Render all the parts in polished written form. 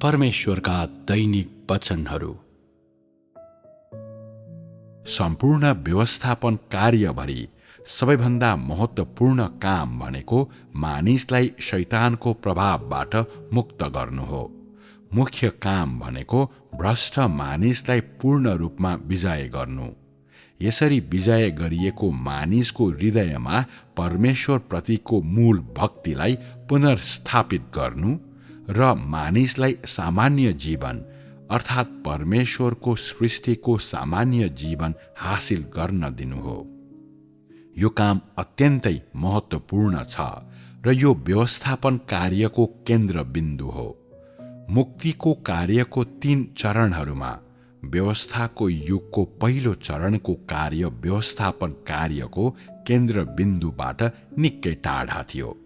परमेश्वरका दैनिक वचनहरू। सम्पूर्ण व्यवस्थापन कार्यभरि सबैभन्दा महत्त्वपूर्ण काम भनेको मानिसलाई शैतानको प्रभावबाट मुक्त गर्नु हो। मुख्य काम भनेको भ्रष्ट मानिसलाई पूर्ण रूपमा विजय गर्नु। यसरी विजय गरिएको मानिसको हृदयमा परमेश्वरप्रतिको मूल भक्तिलाई पुनर्स्थापित गर्नु र मानिसलाई सामान्य जीवन अर्थात् परमेश्वरको सृष्टिको सामान्य जीवन हासिल गर्न दिनु हो। यो काम अत्यन्तै महत्त्वपूर्ण छ र यो व्यवस्थापन कार्यको केन्द्रबिन्दु हो। मुक्तिको कार्यको 3 चरणहरूमा व्यवस्थाको युगको पहिलो चरणको कार्य व्यवस्थापन कार्यको केन्द्रबिन्दुबाट निकै टाढा थियो।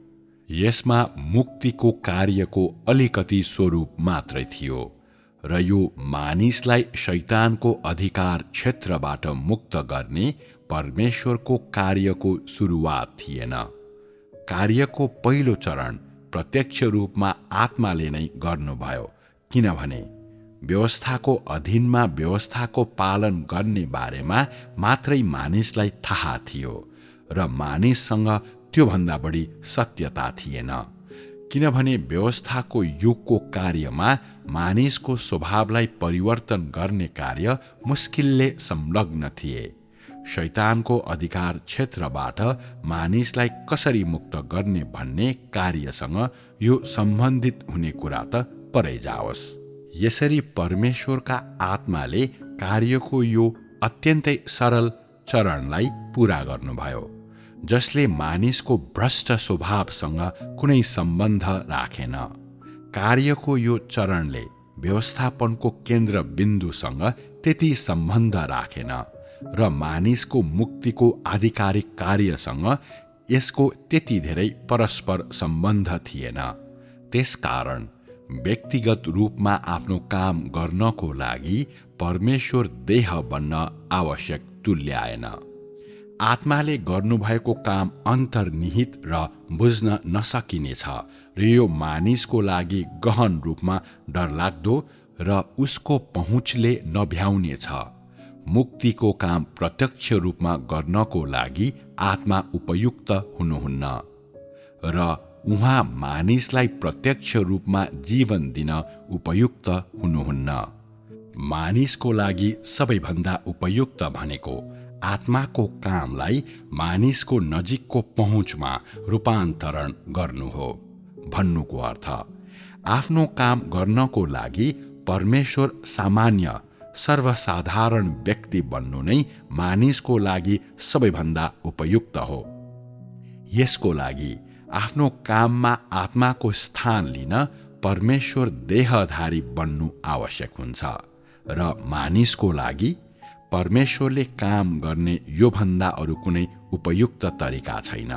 यसमा मुक्तिको कार्यको अलिकति स्वरूप मात्रै थियो र यो मानिसलाई शैतानको अधिकार क्षेत्रबाट मुक्त गर्ने परमेश्वरको कार्यको सुरुवात थिएन। कार्यको पहिलो चरण प्रत्यक्ष रूपमा आत्माले नै गर्नुभयो, किनभने व्यवस्थाको अधीनमा व्यवस्थाको पालन गर्ने बारेमा मात्रै मानिसलाई थाहा थियो र मानिससँग त्योभन्दा बढी सत्यता थिएन, किनभने व्यवस्थाको युगको कार्यमा मानिसको स्वभावलाई परिवर्तन गर्ने कार्य मुस्किलले संलग्न थिए। शैतानको अधिकार क्षेत्रबाट मानिसलाई कसरी मुक्त गर्ने भन्ने कार्यसँग यो सम्बन्धित हुने कुरा त परै जाओस्। यसरी परमेश्वरका आत्माले कार्यको यो अत्यन्तै सरल चरणलाई पूरा गर्नुभयो, जसले मानिसको भ्रष्ट स्वभावसँग कुनै सम्बन्ध राखेन। कार्यको यो चरणले व्यवस्थापनको केन्द्रबिन्दुसँग त्यति सम्बन्ध राखेन र मानिसको मुक्तिको आधिकारिक कार्यसँग यसको त्यति धेरै परस्पर सम्बन्ध थिएन। त्यसकारण व्यक्तिगत रूपमा आफ्नो काम गर्नको लागि परमेश्वर देह बन्न आवश्यक तुल्याएन। आत्माले गर्नुभएको काम अन्तर्निहित र बुझ्न नसकिनेछ र यो मानिसको लागि गहन रूपमा डरलाग्दो र उसको पहुँचले नभ्याउनेछ। मुक्तिको काम प्रत्यक्ष रूपमा गर्नको लागि आत्मा उपयुक्त हुनुहुन्न र उहाँ मानिसलाई प्रत्यक्ष रूपमा जीवन दिन उपयुक्त हुनुहुन्न। मानिसको लागि सबैभन्दा उपयुक्त भनेको आत्माको कामलाई मानिसको नजिकको पहुँचमा रूपान्तरण गर्नु हो। भन्नुको अर्थ आफ्नो काम गर्नको लागि परमेश्वर सामान्य सर्वसाधारण व्यक्ति बन्नु नै मानिसको लागि सबैभन्दा उपयुक्त हो। यसको लागि आफ्नो काममा आत्माको स्थान लिन परमेश्वर देहधारी बन्नु आवश्यक हुन्छ र मानिसको लागि परमेश्वरले काम गर्ने योभन्दा अरू कुनै उपयुक्त तरिका छैन।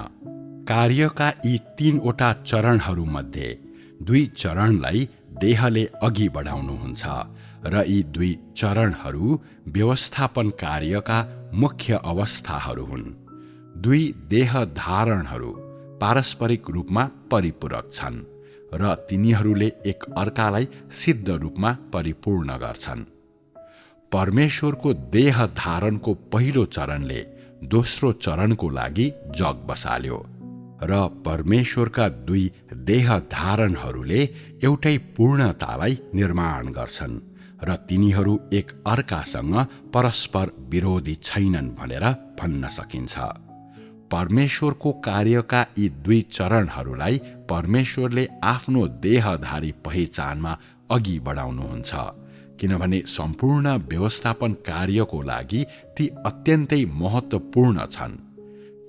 कार्यका यी 3वटा चरणहरूमध्ये 2 चरणलाई देहले अघि बढाउनुहुन्छ र यी 2 चरणहरू व्यवस्थापन कार्यका मुख्य अवस्थाहरू हुन्। 2 देह धारणहरू पारस्परिक रूपमा परिपूरक छन् र तिनीहरूले एक अर्कालाई सिद्ध रूपमा परिपूर्ण गर्छन्। परमेश्वरको देह धारणको पहिलो चरणले दोस्रो चरणको लागि जग बसाल्यो र परमेश्वरका 2 देह धारणहरूले एउटै पूर्णतालाई निर्माण गर्छन् र तिनीहरू एक अर्कासँग परस्पर विरोधी छैनन् भनेर भन्न सकिन्छ। परमेश्वरको कार्यका यी 2 चरणहरूलाई परमेश्वरले आफ्नो देहधारी पहिचानमा अघि बढाउनुहुन्छ, किनभने सम्पूर्ण व्यवस्थापन कार्यको लागि ती अत्यन्तै महत्त्वपूर्ण छन्।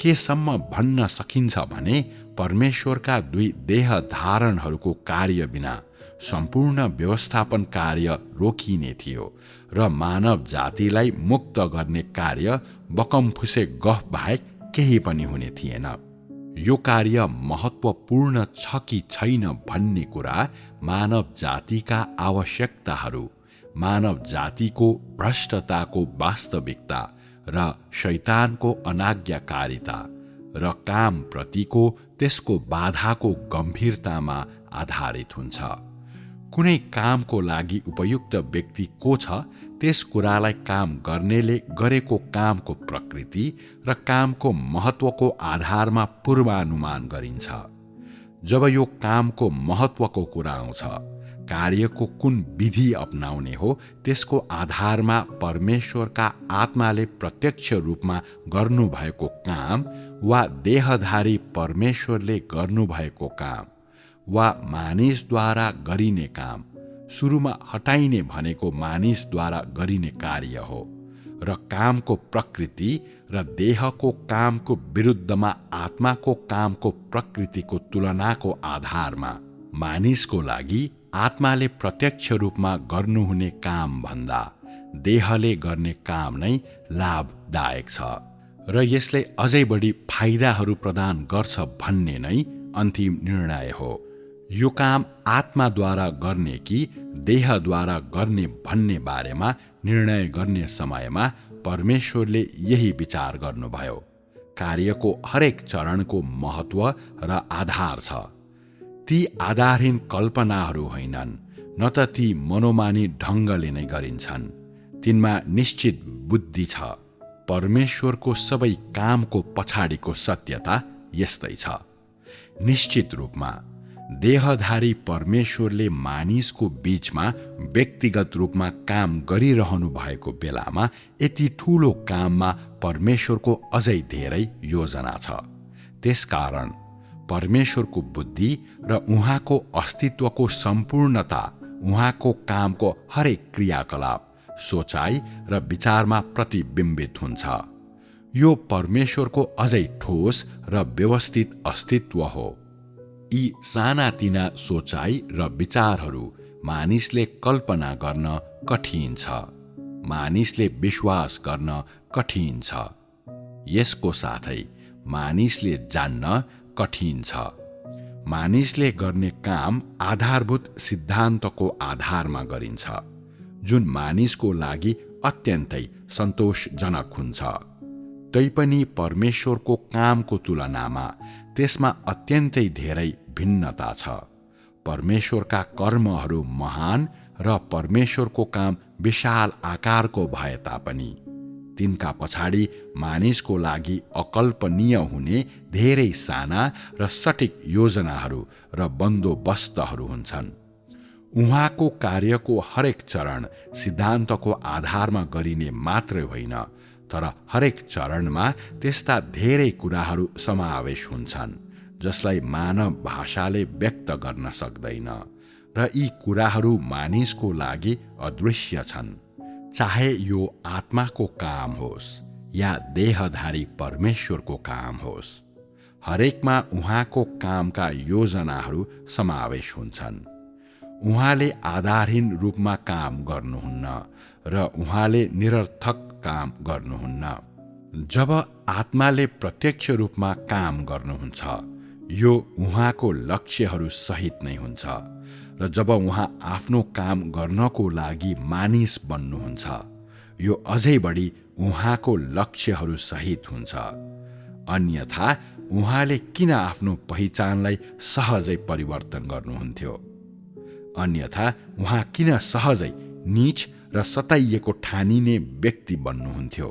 केसम्म भन्न सकिन्छ भने परमेश्वरका 2 देह धारणहरूको कार्य बिना सम्पूर्ण व्यवस्थापन कार्य रोकिने थियो र मानव जातिलाई मुक्त गर्ने कार्य बकमफुसे गफ बाहेक केही पनि हुने थिएन। यो कार्य महत्त्वपूर्ण छ कि छैन भन्ने कुरा मानव जातिका आवश्यकताहरू, मानव जातिको भ्रष्टताको वास्तविकता र शैतानको अनाज्ञाकारिता र कामप्रतिको त्यसको बाधाको गम्भीरतामा आधारित हुन्छ। कुनै कामको लागि उपयुक्त व्यक्ति को छ त्यस कुरालाई काम गर्नेले गरेको कामको प्रकृति र कामको महत्त्वको आधारमा पूर्वानुमान गरिन्छ। जब यो कामको महत्त्वको कुरा आउँछ, कार्यको कुन विधि अपनाउने हो त्यसको आधारमा परमेश्वरका आत्माले प्रत्यक्ष रूपमा गर्नुभएको काम वा देहधारी परमेश्वरले गर्नुभएको काम वा मानिसद्वारा गरिने काम, सुरुमा हटाइने भनेको मानिसद्वारा गरिने कार्य हो र कामको प्रकृति र देहको कामको विरुद्धमा आत्माको कामको प्रकृतिको तुलनाको आधारमा मानिसको लागि आत्माले प्रत्यक्ष रूपमा गर्नुहुने काम भन्दा देहले गर्ने काम नै लाभदायक छ र यसले अझै बढी फाइदाहरू प्रदान गर्छ भन्ने नै अन्तिम निर्णय हो। यो काम आत्माद्वारा गर्ने कि देहद्वारा गर्ने भन्ने बारेमा निर्णय गर्ने समयमा परमेश्वरले यही विचार गर्नुभयो। कार्यको हरेक चरणको महत्त्व र आधार छ। ती आधारहीन कल्पनाहरू होइनन्, न त ती मनोमानी ढङ्गले नै गरिन्छन्। तिनमा निश्चित बुद्धि छ। परमेश्वरको सबै कामको पछाडिको सत्यता यस्तै छ। निश्चित रूपमा देहधारी परमेश्वरले मानिसको बीचमा व्यक्तिगत रूपमा काम गरिरहनु भएको बेलामा यति ठूलो काममा परमेश्वरको अझै धेरै योजना छ। त्यसकारण परमेश्वरको बुद्धि र उहाँको अस्तित्वको सम्पूर्णता उहाँको कामको हरेक क्रियाकलाप, सोचाइ र विचारमा प्रतिबिम्बित हुन्छ। यो परमेश्वरको अझै ठोस र व्यवस्थित अस्तित्व हो। यी सानातिना सोचाइ र विचारहरू मानिसले कल्पना गर्न कठिन छ, मानिसले विश्वास गर्न कठिन छ। यसको साथै मानिसले जान्न कठिन छ। मानिसले गर्ने काम आधारभूत सिद्धान्तको आधारमा गरिन्छ, जुन मानिसको लागि अत्यन्तै सन्तोषजनक हुन्छ। तैपनि परमेश्वरको कामको तुलनामा त्यसमा अत्यन्तै धेरै भिन्नता छ। परमेश्वरका कर्महरू महान र परमेश्वरको काम विशाल आकारको भए तापनि तिनका पछाडि मानिसको लागि अकल्पनीय हुने धेरै साना र सटिक योजनाहरू र बन्दोबस्तहरू हुन्छन्। उहाँको कार्यको हरेक चरण सिद्धान्तको आधारमा गरिने मात्रै होइन, तर हरेक चरणमा त्यस्ता धेरै कुराहरू समावेश हुन्छन् जसलाई मानव भाषाले व्यक्त गर्न सक्दैन, र यी कुराहरू मानिसको लागि अदृश्य छन्। चाहे यो आत्माको काम होस् या देहधारी परमेश्वरको काम होस्, हरेकमा उहाँको कामका योजनाहरू समावेश हुन्छन्। उहाँले आधारहीन रूपमा काम गर्नुहुन्न र उहाँले निरर्थक काम गर्नुहुन्न। जब आत्माले प्रत्यक्ष रूपमा काम गर्नुहुन्छ, यो उहाँको लक्ष्यहरू सहित नै हुन्छ, र जब उहाँ आफ्नो काम गर्नको लागि मानिस बन्नुहुन्छ, यो अझै बढी उहाँको लक्ष्यहरू सहित हुन्छ। अन्यथा उहाँले किन आफ्नो पहिचानलाई सहजै परिवर्तन गर्नुहुन्थ्यो? अन्यथा उहाँ किन सहजै नीच र सताइएको ठानिने व्यक्ति बन्नुहुन्थ्यो?